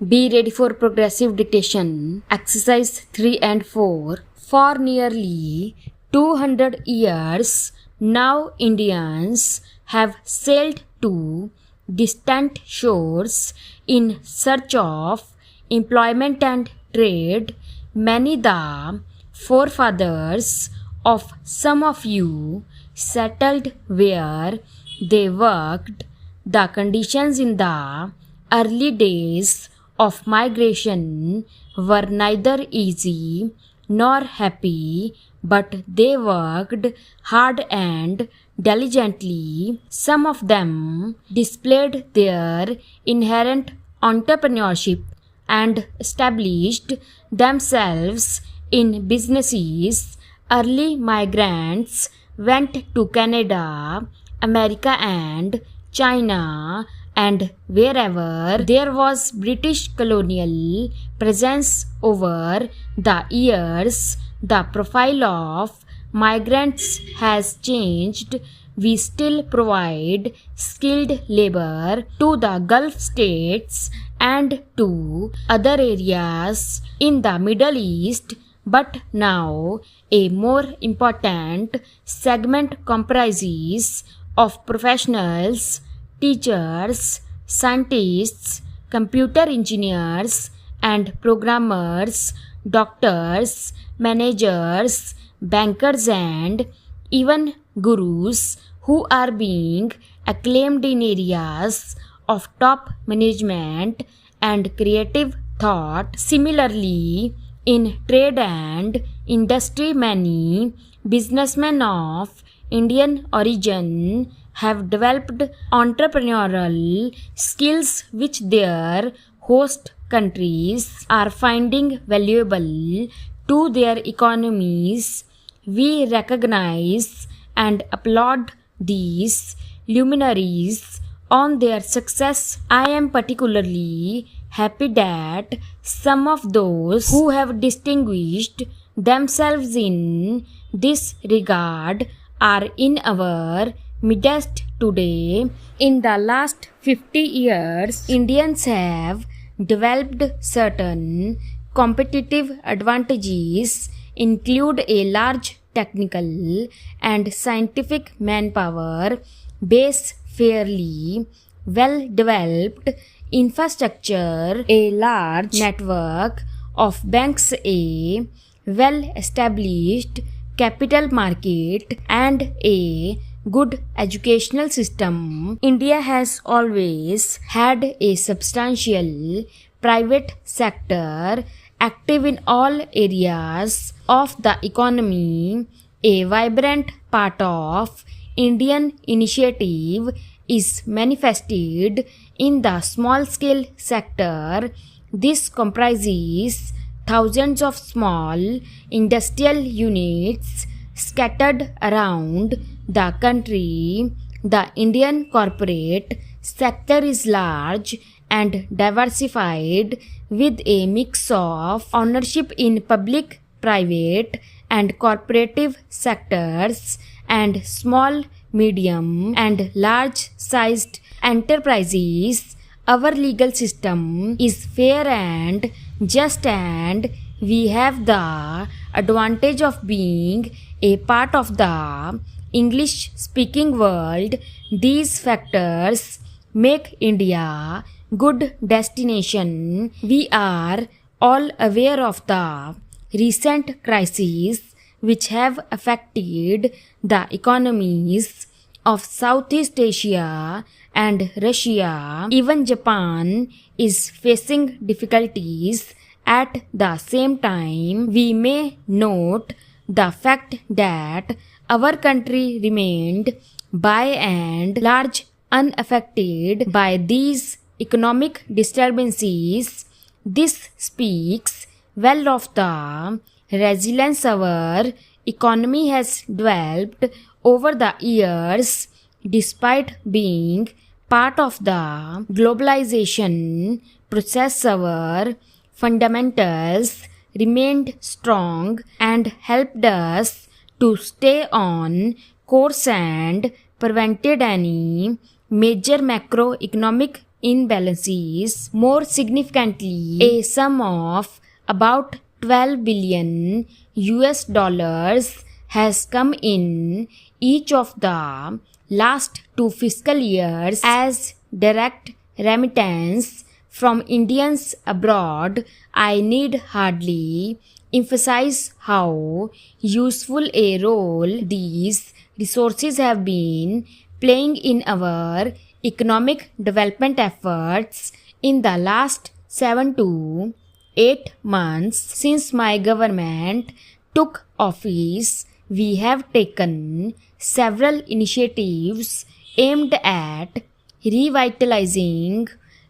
Be ready for progressive dictation. Exercise 3 and 4. For nearly 200 years, now Indians have sailed to distant shores in search of employment and trade. Many the forefathers of some of you settled where they worked. The conditions in the early days of migration were neither easy nor happy, but they worked hard and diligently. Some of them displayed their inherent entrepreneurship and established themselves in businesses. Early migrants went to Canada, America, and China, and wherever there was British colonial presence over the years, the profile of migrants has changed. We still provide skilled labor to the Gulf states and to other areas in the Middle East, but now a more important segment comprises of professionals, teachers, scientists, computer engineers and programmers, doctors, managers, bankers, and even gurus who are being acclaimed in areas of top management and creative thought. Similarly, in trade and industry, many businessmen of Indian origin have developed entrepreneurial skills which their host countries are finding valuable to their economies. We recognize and applaud these luminaries on their success. I am particularly happy that some of those who have distinguished themselves in this regard are in our midst today. In the last 50 years, Indians have developed certain competitive advantages, include a large technical and scientific manpower base, fairly well developed infrastructure, a large network of banks, a well established capital market, and a good educational system. India has always had a substantial private sector active in all areas of the economy. A vibrant part of Indian initiative is manifested in the small-scale sector. This comprises thousands of small industrial units scattered around the country. The Indian corporate sector is large and diversified, with a mix of ownership in public, private, and cooperative sectors, and small, medium, and large-sized enterprises. Our legal system is fair and just, and we have the advantage of being a part of the English-speaking world. These factors make India good destination. We are all aware of the recent crises which have affected the economies of Southeast Asia and Russia. Even Japan is facing difficulties. At the same time, we may note the fact that our country remained by and large unaffected by these economic disturbances. This speaks well of the resilience our economy has developed over the years. Despite being part of the globalization process, our fundamentals remained strong and helped us to stay on course and prevented any major macroeconomic imbalances. More significantly, a sum of about 12 billion US dollars has come in each of the last 2 fiscal years as direct remittance from Indians abroad. I need hardly emphasize how useful a role these resources have been playing in our economic development efforts in the last 7 to 8 months since my government took office. We have taken several initiatives aimed at revitalizing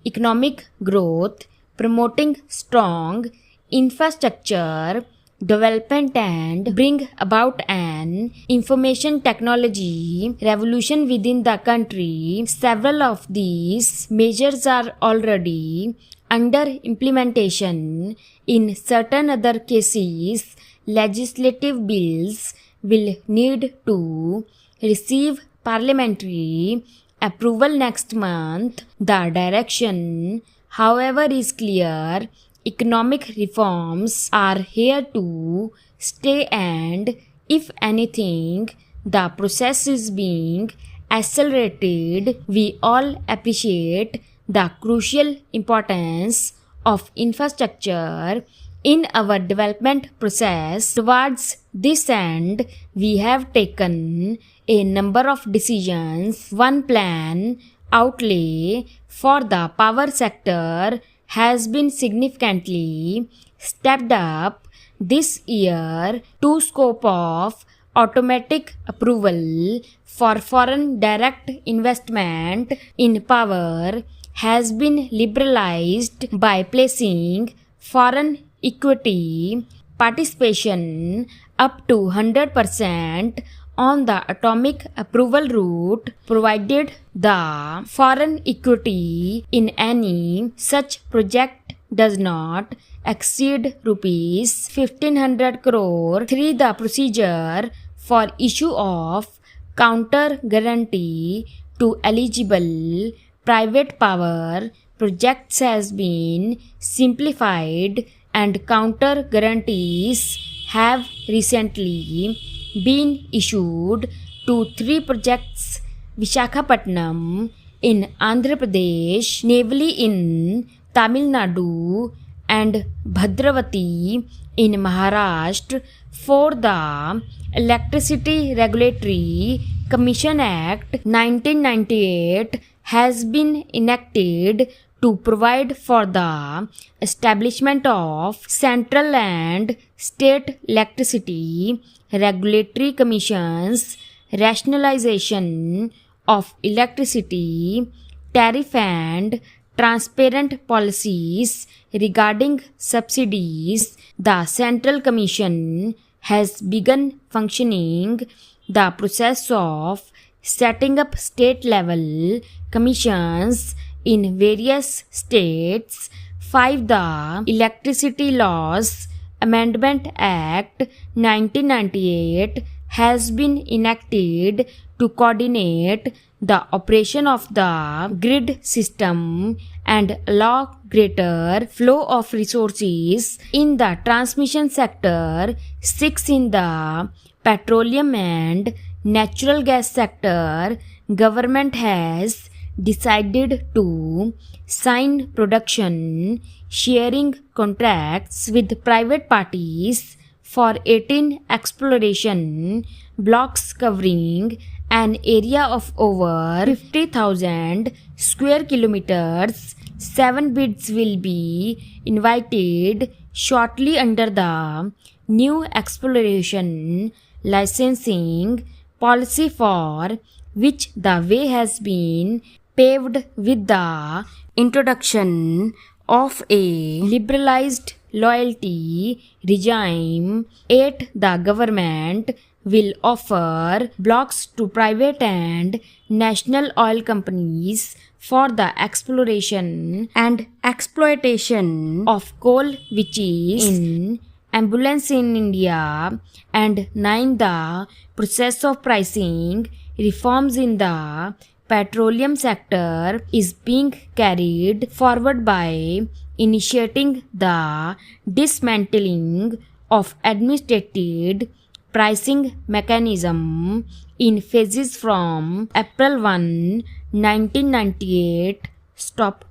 economic growth, promoting strong infrastructure development and bring about an information technology revolution within the country. Several of these measures are already under implementation. In certain other cases, legislative bills will need to receive parliamentary approval next month. The direction, however, is clear. Economic reforms are here to stay, and if anything, the process is being accelerated. We all appreciate the crucial importance of infrastructure in our development process. Towards this end, we have taken a number of decisions. One plan outlay for the power sector has been significantly stepped up this year. To scope of automatic approval for foreign direct investment in power has been liberalized by placing foreign equity participation up to 100% on the atomic approval route, provided the foreign equity in any such project does not exceed rupees 1500 crore. 3. The procedure for issue of counter guarantee to eligible private power projects has been simplified, and counter guarantees have recently been issued to 3 projects: Visakhapatnam in Andhra Pradesh, Navali in Tamil Nadu, and Bhadravati in Maharashtra. 4. The Electricity Regulatory Commission Act 1998 has been enacted to provide for the establishment of central and state electricity regulatory commissions, rationalization of electricity tariff, and transparent policies regarding subsidies. The Central Commission has begun functioning. The process of setting up state-level commissions in various states. 5. The Electricity Laws Amendment Act 1998 has been enacted to coordinate the operation of the grid system and allow greater flow of resources in the transmission sector. 6. In the petroleum and natural gas sector, government has decided to sign production sharing contracts with private parties for 18 exploration blocks covering an area of over 50,000 square kilometers. 7 bids will be invited shortly under the new exploration licensing policy, for which the way has been paved with the introduction of a liberalized loyalty regime. 8. The government will offer blocks to private and national oil companies for the exploration and exploitation of coal, which is in abundance in India. And 9. The process of pricing reforms in the petroleum sector is being carried forward by initiating the dismantling of administrative pricing mechanism in phases from April 1, 1998. Stop.